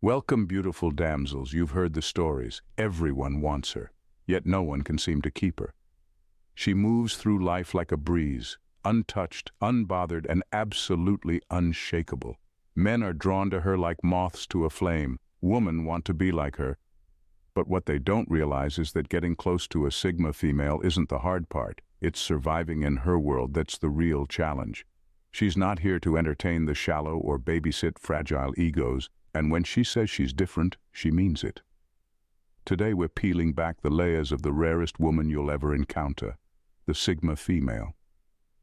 Welcome, beautiful damsels. You've heard the stories. Everyone wants her, yet no one can seem to keep her. She moves through life like a breeze, untouched, unbothered, and absolutely unshakable. Men are drawn to her like moths to a flame. Women want to be like her. But what they don't realize is that getting close to a Sigma female isn't the hard part. It's surviving in her world that's the real challenge. She's not here to entertain the shallow or babysit fragile egos, and when she says she's different, she means it. Today we're peeling back the layers of the rarest woman you'll ever encounter, the Sigma female.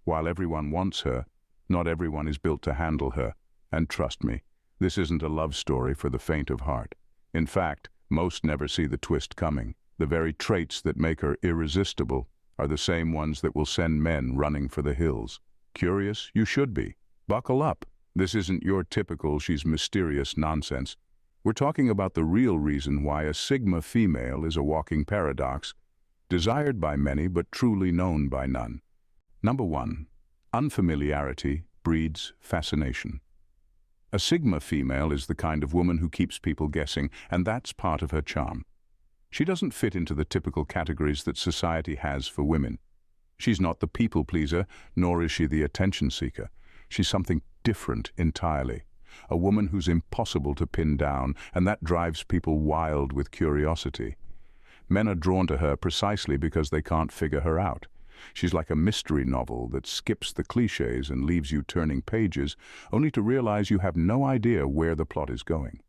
While everyone wants her, not everyone is built to handle her. And trust me, this isn't a love story for the faint of heart. In fact, most never see the twist coming. The very traits that make her irresistible are the same ones that will send men running for the hills. Curious? You should be. Buckle up. This isn't your typical "she's mysterious" nonsense. We're talking about the real reason why a Sigma female is a walking paradox, desired by many but truly known by none. Number 1. Unfamiliarity breeds fascination. A Sigma female is the kind of woman who keeps people guessing, and that's part of her charm. She doesn't fit into the typical categories that society has for women. She's not the people pleaser, nor is she the attention seeker. She's something different entirely. A woman who's impossible to pin down, and that drives people wild with curiosity. Men are drawn to her precisely because they can't figure her out. She's like a mystery novel that skips the cliches and leaves you turning pages, only to realize you have no idea where the plot is going.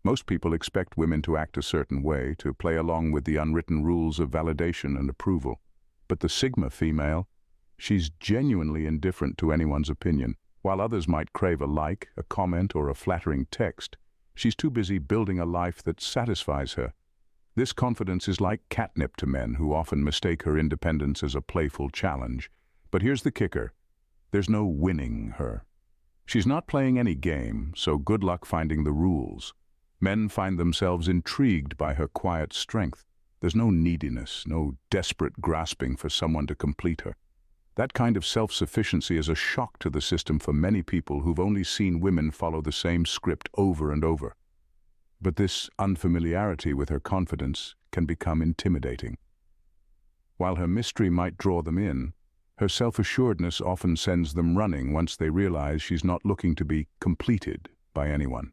Most people expect women to act a certain way, to play along with the unwritten rules of validation and approval. But the Sigma female, she's genuinely indifferent to anyone's opinion. While others might crave a like, a comment, or a flattering text, she's too busy building a life that satisfies her. This confidence is like catnip to men who often mistake her independence as a playful challenge. But here's the kicker. There's no winning her. She's not playing any game, so good luck finding the rules. Men find themselves intrigued by her quiet strength. There's no neediness, no desperate grasping for someone to complete her. That kind of self-sufficiency is a shock to the system for many people who've only seen women follow the same script over and over. But this unfamiliarity with her confidence can become intimidating. While her mystery might draw them in, her self-assuredness often sends them running once they realize she's not looking to be completed by anyone.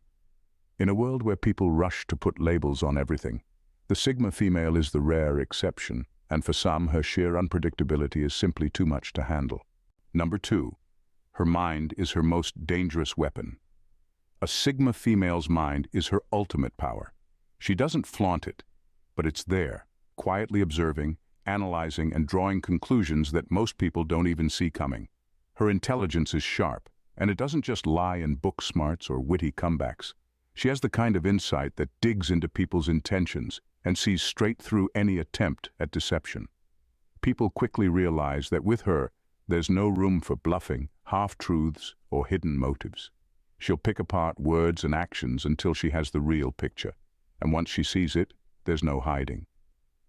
In a world where people rush to put labels on everything, the Sigma female is the rare exception, and for some, her sheer unpredictability is simply too much to handle. Number 2. Her mind is her most dangerous weapon. A Sigma female's mind is her ultimate power. She doesn't flaunt it, but it's there, quietly observing, analyzing, and drawing conclusions that most people don't even see coming. Her intelligence is sharp, and it doesn't just lie in book smarts or witty comebacks. She has the kind of insight that digs into people's intentions and sees straight through any attempt at deception. People quickly realize that with her, there's no room for bluffing, half-truths, or hidden motives. She'll pick apart words and actions until she has the real picture, and once she sees it, there's no hiding.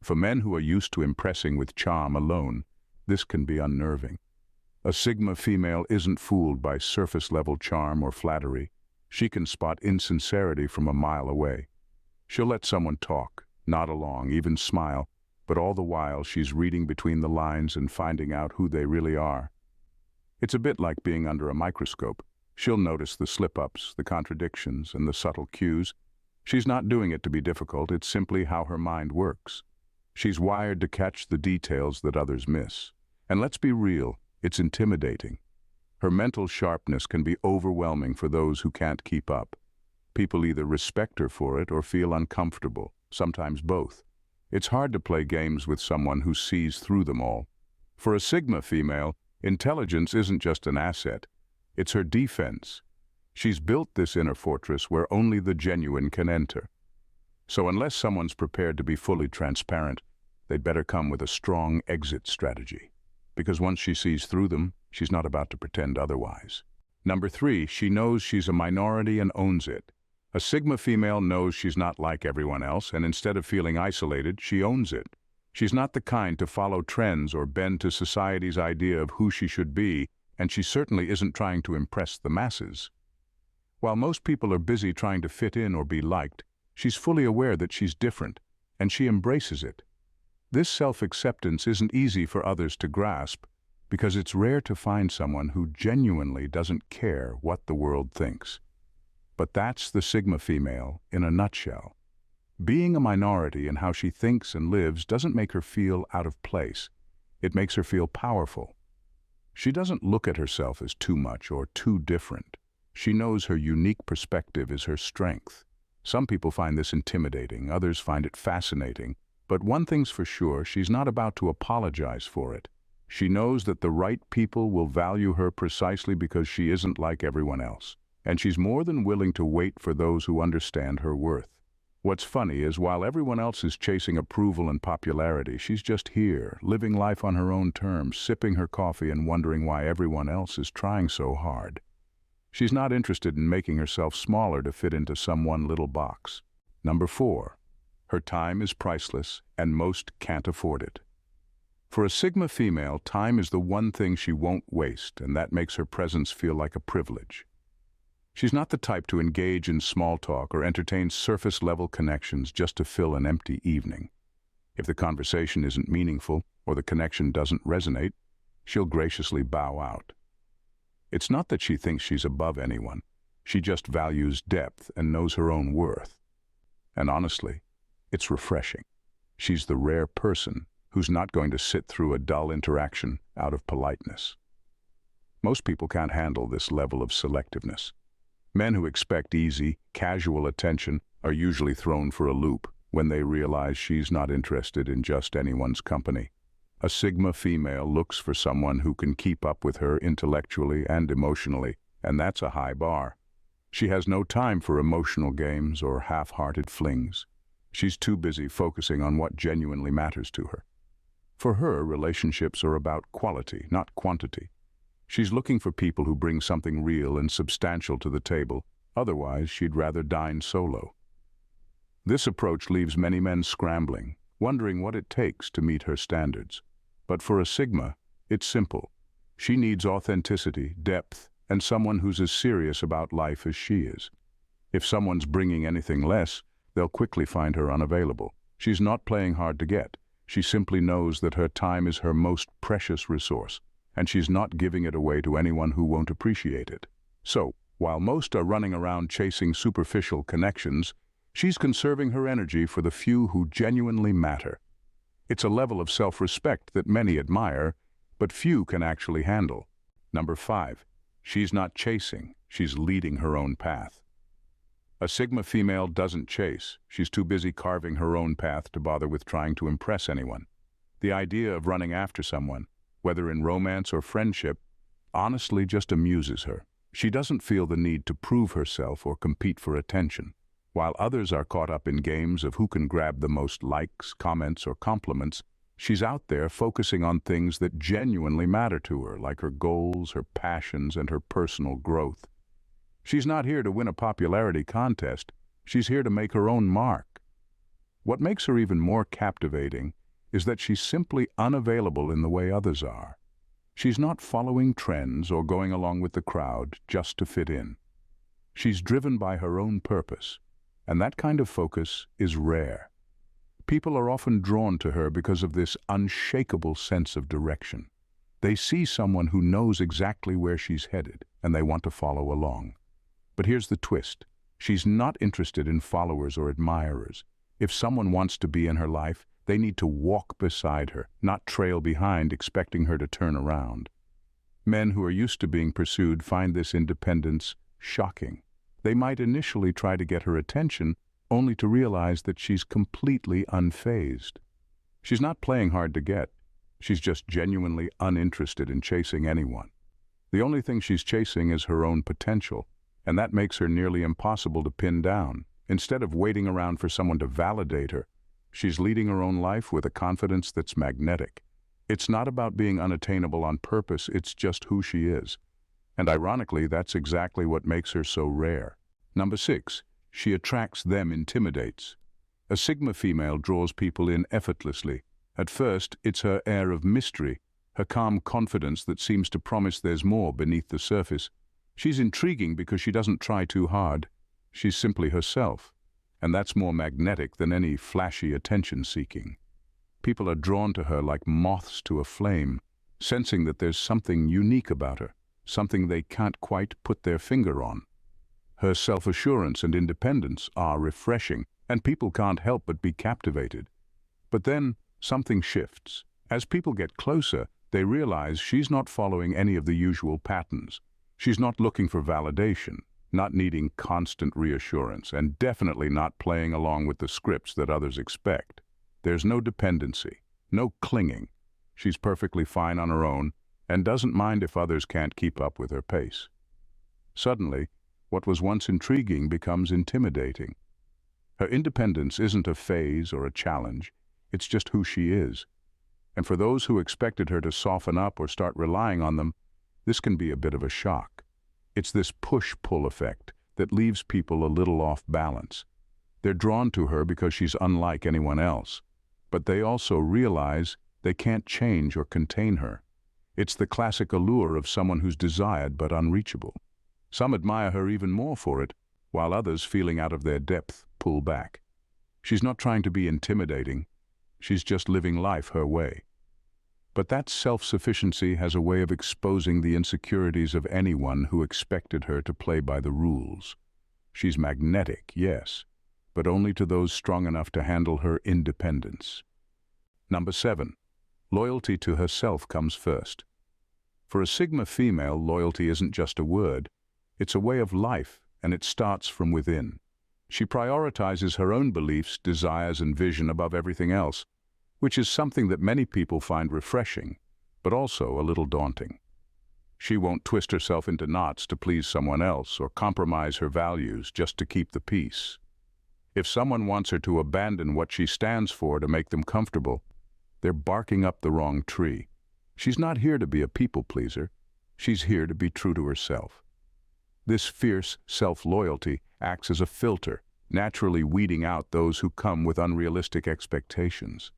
For men who are used to impressing with charm alone, this can be unnerving. A Sigma female isn't fooled by surface-level charm or flattery. She can spot insincerity from a mile away. She'll let someone talk, nod along, even smile, but all the while she's reading between the lines and finding out who they really are. It's a bit like being under a microscope. She'll notice the slip-ups, the contradictions, and the subtle cues. She's not doing it to be difficult, it's simply how her mind works. She's wired to catch the details that others miss. And let's be real, it's intimidating. Her mental sharpness can be overwhelming for those who can't keep up. People either respect her for it or feel uncomfortable, sometimes both. It's hard to play games with someone who sees through them all. For a Sigma female, intelligence isn't just an asset. It's her defense. She's built this inner fortress where only the genuine can enter. So unless someone's prepared to be fully transparent, they'd better come with a strong exit strategy. Because once she sees through them, she's not about to pretend otherwise. Number 3, she knows she's a minority and owns it. A Sigma female knows she's not like everyone else, and instead of feeling isolated, she owns it. She's not the kind to follow trends or bend to society's idea of who she should be, and she certainly isn't trying to impress the masses. While most people are busy trying to fit in or be liked, she's fully aware that she's different, and she embraces it. This self-acceptance isn't easy for others to grasp, because it's rare to find someone who genuinely doesn't care what the world thinks. But that's the Sigma female in a nutshell. Being a minority in how she thinks and lives doesn't make her feel out of place. It makes her feel powerful. She doesn't look at herself as too much or too different. She knows her unique perspective is her strength. Some people find this intimidating, others find it fascinating. But one thing's for sure, she's not about to apologize for it. She knows that the right people will value her precisely because she isn't like everyone else. And she's more than willing to wait for those who understand her worth. What's funny is while everyone else is chasing approval and popularity, she's just here, living life on her own terms, sipping her coffee and wondering why everyone else is trying so hard. She's not interested in making herself smaller to fit into some one little box. Number 4. Her time is priceless, and most can't afford it. For a Sigma female, time is the one thing she won't waste, and that makes her presence feel like a privilege. She's not the type to engage in small talk or entertain surface-level connections just to fill an empty evening. If the conversation isn't meaningful or the connection doesn't resonate, she'll graciously bow out. It's not that she thinks she's above anyone. She just values depth and knows her own worth. And honestly, it's refreshing. She's the rare person who's not going to sit through a dull interaction out of politeness. Most people can't handle this level of selectiveness. Men who expect easy, casual attention are usually thrown for a loop when they realize she's not interested in just anyone's company. A Sigma female looks for someone who can keep up with her intellectually and emotionally, and that's a high bar. She has no time for emotional games or half-hearted flings. She's too busy focusing on what genuinely matters to her. For her, relationships are about quality, not quantity. She's looking for people who bring something real and substantial to the table. Otherwise, she'd rather dine solo. This approach leaves many men scrambling, wondering what it takes to meet her standards. But for a Sigma, it's simple. She needs authenticity, depth, and someone who's as serious about life as she is. If someone's bringing anything less, they'll quickly find her unavailable. She's not playing hard to get. She simply knows that her time is her most precious resource, and she's not giving it away to anyone who won't appreciate it. So, while most are running around chasing superficial connections, she's conserving her energy for the few who genuinely matter. It's a level of self-respect that many admire, but few can actually handle. Number 5. She's not chasing, she's leading her own path. A Sigma female doesn't chase. She's too busy carving her own path to bother with trying to impress anyone. The idea of running after someone, whether in romance or friendship, honestly just amuses her. She doesn't feel the need to prove herself or compete for attention. While others are caught up in games of who can grab the most likes, comments, or compliments, she's out there focusing on things that genuinely matter to her, like her goals, her passions, and her personal growth. She's not here to win a popularity contest. She's here to make her own mark. What makes her even more captivating is that she's simply unavailable in the way others are. She's not following trends or going along with the crowd just to fit in. She's driven by her own purpose, and that kind of focus is rare. People are often drawn to her because of this unshakable sense of direction. They see someone who knows exactly where she's headed, and they want to follow along. But here's the twist. She's not interested in followers or admirers. If someone wants to be in her life, they need to walk beside her, not trail behind expecting her to turn around. Men who are used to being pursued find this independence shocking. They might initially try to get her attention, only to realize that she's completely unfazed. She's not playing hard to get. She's just genuinely uninterested in chasing anyone. The only thing she's chasing is her own potential, and that makes her nearly impossible to pin down. Instead of waiting around for someone to validate her, she's leading her own life with a confidence that's magnetic. It's not about being unattainable on purpose, it's just who she is. And ironically, that's exactly what makes her so rare. Number 6. She attracts them intimidates. A Sigma female draws people in effortlessly. At first, it's her air of mystery, her calm confidence that seems to promise there's more beneath the surface. She's intriguing because she doesn't try too hard. She's simply herself, and that's more magnetic than any flashy attention-seeking. People are drawn to her like moths to a flame, sensing that there's something unique about her, something they can't quite put their finger on. Her self-assurance and independence are refreshing, and people can't help but be captivated. But then something shifts. As people get closer, they realize she's not following any of the usual patterns. She's not looking for validation, not needing constant reassurance, and definitely not playing along with the scripts that others expect. There's no dependency, no clinging. She's perfectly fine on her own and doesn't mind if others can't keep up with her pace. Suddenly, what was once intriguing becomes intimidating. Her independence isn't a phase or a challenge, it's just who she is. And for those who expected her to soften up or start relying on them, this can be a bit of a shock. It's this push-pull effect that leaves people a little off balance. They're drawn to her because she's unlike anyone else, but they also realize they can't change or contain her. It's the classic allure of someone who's desired but unreachable. Some admire her even more for it, while others, feeling out of their depth, pull back. She's not trying to be intimidating. She's just living life her way. But that self-sufficiency has a way of exposing the insecurities of anyone who expected her to play by the rules. She's magnetic, yes, but only to those strong enough to handle her independence. Number 7. Loyalty to herself comes first. For a Sigma female, loyalty isn't just a word. It's a way of life, and it starts from within. She prioritizes her own beliefs, desires, and vision above everything else, which is something that many people find refreshing, but also a little daunting. She won't twist herself into knots to please someone else or compromise her values just to keep the peace. If someone wants her to abandon what she stands for to make them comfortable, they're barking up the wrong tree. She's not here to be a people pleaser. She's here to be true to herself. This fierce self-loyalty acts as a filter, naturally weeding out those who come with unrealistic expectations.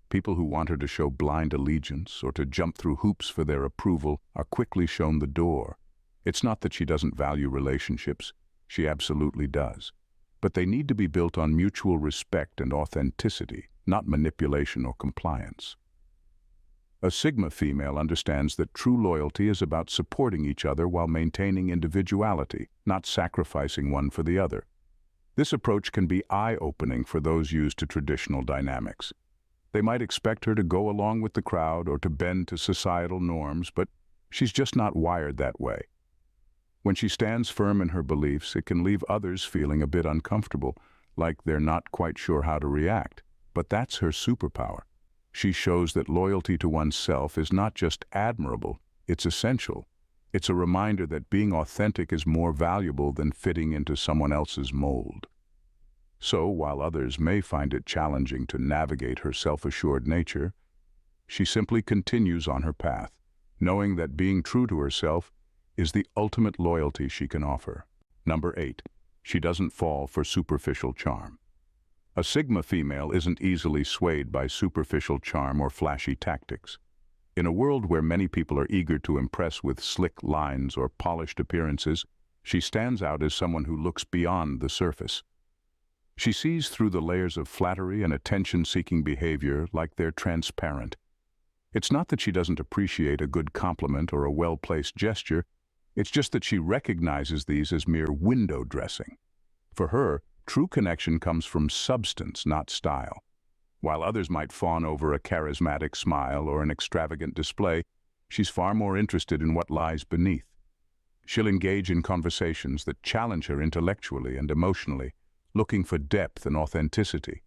People who want her to show blind allegiance or to jump through hoops for their approval are quickly shown the door. It's not that she doesn't value relationships. She absolutely does. But they need to be built on mutual respect and authenticity, not manipulation or compliance. A Sigma female understands that true loyalty is about supporting each other while maintaining individuality, not sacrificing one for the other. This approach can be eye-opening for those used to traditional dynamics. They might expect her to go along with the crowd or to bend to societal norms, but she's just not wired that way. When she stands firm in her beliefs, it can leave others feeling a bit uncomfortable, like they're not quite sure how to react. But that's her superpower. She shows that loyalty to oneself is not just admirable, it's essential. It's a reminder that being authentic is more valuable than fitting into someone else's mold. So, while others may find it challenging to navigate her self-assured nature, she simply continues on her path, knowing that being true to herself is the ultimate loyalty she can offer. Number 8. She doesn't fall for superficial charm. A Sigma female isn't easily swayed by superficial charm or flashy tactics. In a world where many people are eager to impress with slick lines or polished appearances, she stands out as someone who looks beyond the surface. She sees through the layers of flattery and attention-seeking behavior like they're transparent. It's not that she doesn't appreciate a good compliment or a well-placed gesture, it's just that she recognizes these as mere window dressing. For her, true connection comes from substance, not style. While others might fawn over a charismatic smile or an extravagant display, she's far more interested in what lies beneath. She'll engage in conversations that challenge her intellectually and emotionally, looking for depth and authenticity.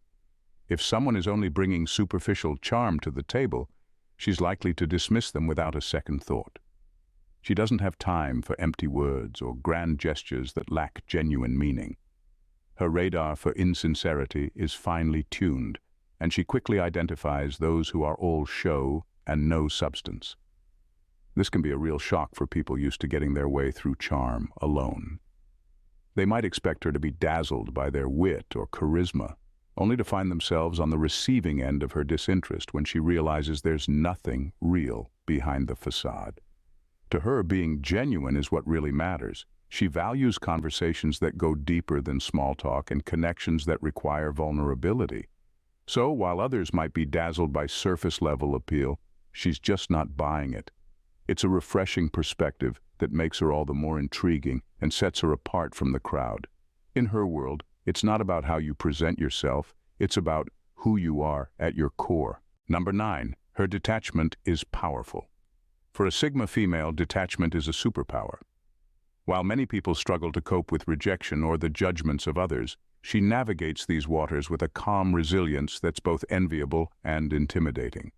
If someone is only bringing superficial charm to the table, she's likely to dismiss them without a second thought. She doesn't have time for empty words or grand gestures that lack genuine meaning. Her radar for insincerity is finely tuned, and she quickly identifies those who are all show and no substance. This can be a real shock for people used to getting their way through charm alone. They might expect her to be dazzled by their wit or charisma, only to find themselves on the receiving end of her disinterest when she realizes there's nothing real behind the facade. To her, being genuine is what really matters. She values conversations that go deeper than small talk and connections that require vulnerability. So, while others might be dazzled by surface-level appeal, she's just not buying it. It's a refreshing perspective that makes her all the more intriguing and sets her apart from the crowd. In her world, it's not about how you present yourself, it's about who you are at your core. Number 9, her detachment is powerful. For a Sigma female, detachment is a superpower. While many people struggle to cope with rejection or the judgments of others, she navigates these waters with a calm resilience that's both enviable and intimidating.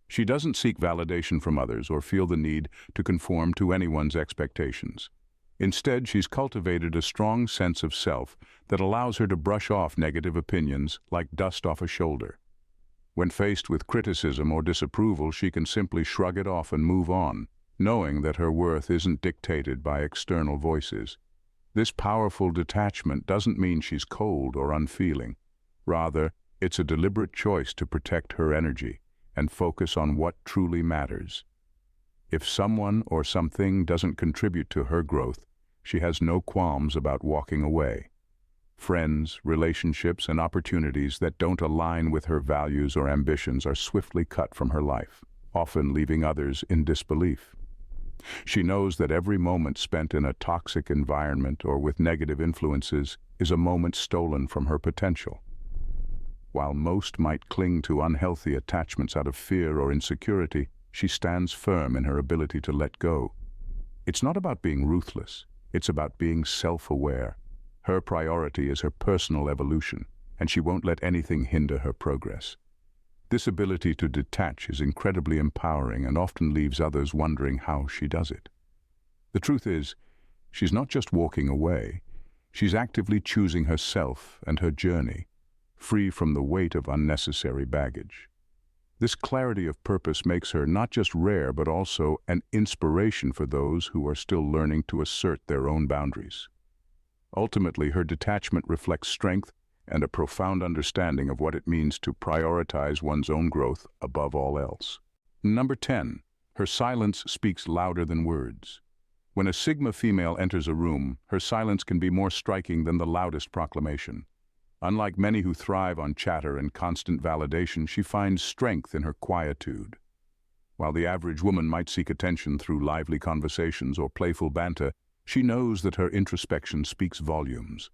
She doesn't seek validation from others or feel the need to conform to anyone's expectations. Instead, she's cultivated a strong sense of self that allows her to brush off negative opinions like dust off a shoulder. When faced with criticism or disapproval, she can simply shrug it off and move on, knowing that her worth isn't dictated by external voices. This powerful detachment doesn't mean she's cold or unfeeling. Rather, it's a deliberate choice to protect her energy and focus on what truly matters. If someone or something doesn't contribute to her growth, she has no qualms about walking away. Friends, relationships, and opportunities that don't align with her values or ambitions are swiftly cut from her life, often leaving others in disbelief. She knows that every moment spent in a toxic environment or with negative influences is a moment stolen from her potential. While most might cling to unhealthy attachments out of fear or insecurity, she stands firm in her ability to let go. It's not about being ruthless, it's about being self-aware. Her priority is her personal evolution, and she won't let anything hinder her progress. This ability to detach is incredibly empowering and often leaves others wondering how she does it. The truth is, she's not just walking away, she's actively choosing herself and her journey, free from the weight of unnecessary baggage. This clarity of purpose makes her not just rare but also an inspiration for those who are still learning to assert their own boundaries. Ultimately, her detachment reflects strength and a profound understanding of what it means to prioritize one's own growth above all else. Number 10. Her silence speaks louder than words. When a Sigma female enters a room, her silence can be more striking than the loudest proclamation. Unlike many who thrive on chatter and constant validation, she finds strength in her quietude. While the average woman might seek attention through lively conversations or playful banter, she knows that her introspection speaks volumes.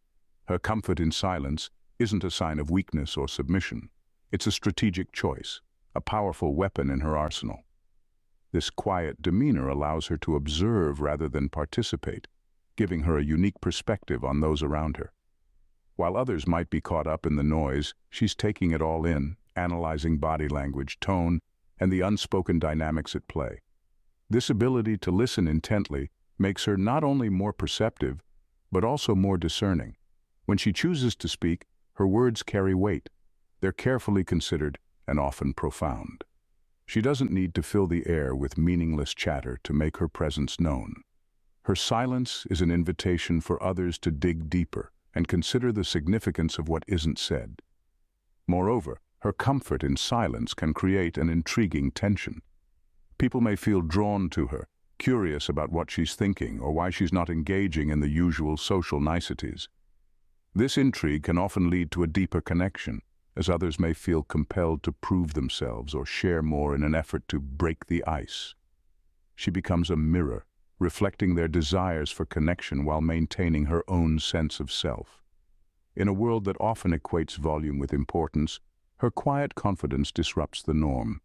Her comfort in silence isn't a sign of weakness or submission. It's a strategic choice, a powerful weapon in her arsenal. This quiet demeanor allows her to observe rather than participate, giving her a unique perspective on those around her. While others might be caught up in the noise, she's taking it all in, analyzing body language, tone, and the unspoken dynamics at play. This ability to listen intently makes her not only more perceptive, but also more discerning. When she chooses to speak, her words carry weight. They're carefully considered and often profound. She doesn't need to fill the air with meaningless chatter to make her presence known. Her silence is an invitation for others to dig deeper and consider the significance of what isn't said. Moreover, her comfort in silence can create an intriguing tension. People may feel drawn to her, curious about what she's thinking or why she's not engaging in the usual social niceties. This intrigue can often lead to a deeper connection, as others may feel compelled to prove themselves or share more in an effort to break the ice. She becomes a mirror, reflecting their desires for connection while maintaining her own sense of self. In a world that often equates volume with importance, her quiet confidence disrupts the norm.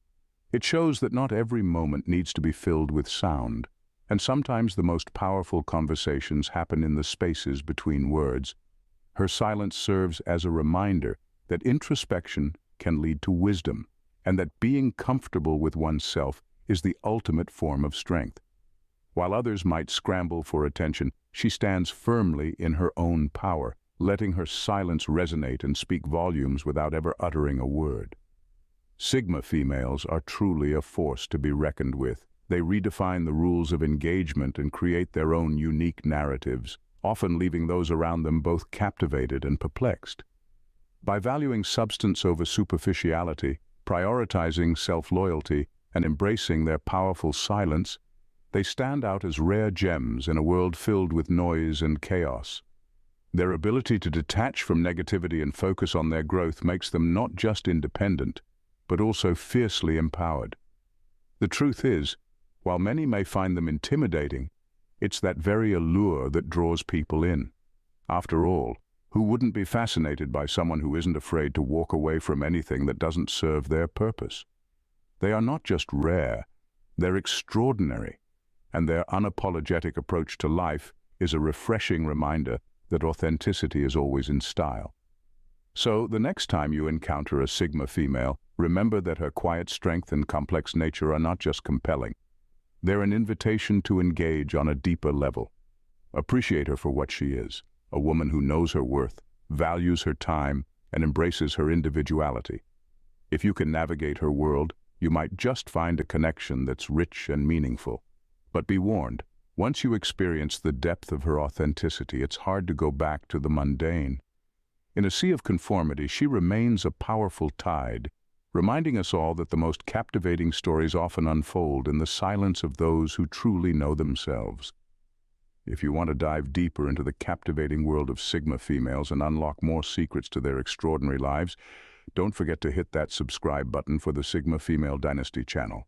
It shows that not every moment needs to be filled with sound, and sometimes the most powerful conversations happen in the spaces between words. Her silence serves as a reminder that introspection can lead to wisdom, and that being comfortable with oneself is the ultimate form of strength. While others might scramble for attention, she stands firmly in her own power, letting her silence resonate and speak volumes without ever uttering a word. Sigma females are truly a force to be reckoned with. They redefine the rules of engagement and create their own unique narratives, often leaving those around them both captivated and perplexed. By valuing substance over superficiality, prioritizing self-loyalty, and embracing their powerful silence, They stand out as rare gems in a world filled with noise and chaos. Their ability to detach from negativity and focus on their growth makes them not just independent, but also fiercely empowered. The truth is, while many may find them intimidating, it's that very allure that draws people in. After all, who wouldn't be fascinated by someone who isn't afraid to walk away from anything that doesn't serve their purpose? They are not just rare, they're extraordinary, and their unapologetic approach to life is a refreshing reminder that authenticity is always in style. So, the next time you encounter a Sigma female, remember that her quiet strength and complex nature are not just compelling. They're an invitation to engage on a deeper level. Appreciate her for what she is, a woman who knows her worth, values her time, and embraces her individuality. If you can navigate her world, you might just find a connection that's rich and meaningful. But be warned, once you experience the depth of her authenticity, it's hard to go back to the mundane. In a sea of conformity, she remains a powerful tide, reminding us all that the most captivating stories often unfold in the silence of those who truly know themselves. If you want to dive deeper into the captivating world of Sigma females and unlock more secrets to their extraordinary lives, don't forget to hit that subscribe button for the Sigma Female Dynasty channel.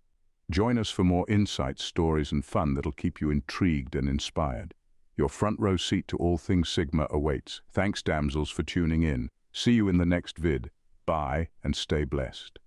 Join us for more insights, stories, and fun that'll keep you intrigued and inspired. Your front row seat to all things Sigma awaits. Thanks, damsels, for tuning in. See you in the next vid. Bye, and stay blessed.